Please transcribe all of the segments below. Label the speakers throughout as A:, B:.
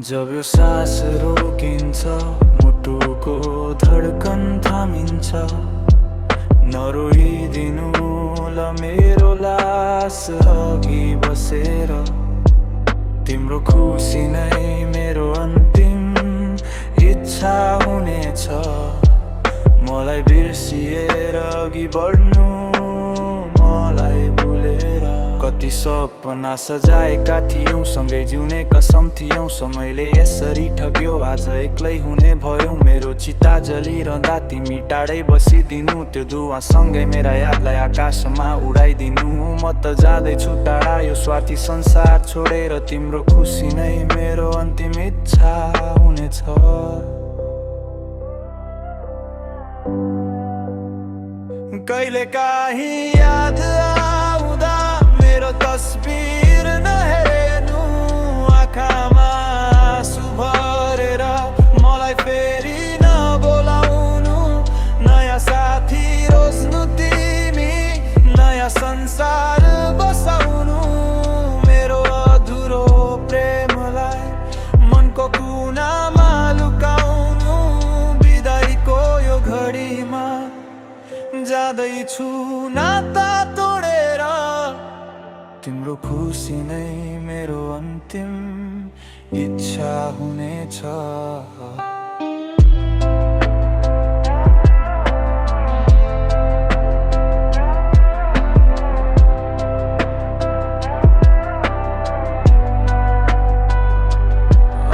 A: जब यो सास रोकिन्छ, मुटुको धड्कन थामिन्छ, नरोइदिनु ल मेरो लास अघि बसेर। तिम्रो खुसी नै मेरो अन्तिम इच्छा हुनेछ, मलाई बिर्सिएर अघि बढ्नु, मलाई भुलेर। कति सपना सजाएका थियौँ, सँगै जिउने कसम थियौँ, समयले यसरी ठग्यो, आज एक्लै हुने भयौ। मेरो चिता जलिरहँदा तिमी टाढै बसिदिनु, त्यो धुवासँगै मेरा यादलाई आकाशमा उडाइदिनु। म त जाँदैछु टाढा यो स्वार्थी संसार छोडेर, तिम्रो खुसी नै मेरो अन्तिम इच्छा हुनेछ। कहिले काहीँ याद आउँदा मेरो तस्बिर नहेर्नु, आँखामा आँसु भरेर मलाई फेरि नबोलाउनु। नयाँ साथी रोज्नु तिमी, नयाँ संसार बसाउनु, मेरो अधुरो प्रेमलाई मनको कुनामा लुकाउनु। बिदाईको यो घडीमा जाँदैछु नाता तोडेर, तिम्रो खुसी नै मेरो अन्तिम इच्छा हुनेछ।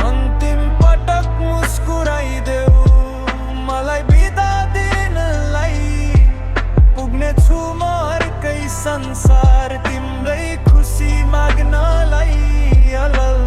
A: अन्तिम पटक मुस्कुराइदेऊ मलाई बिदा दिनलाई, पुग्नेछु म अर्कै संसार तिम्रै खुसी माग्नलाई। अलल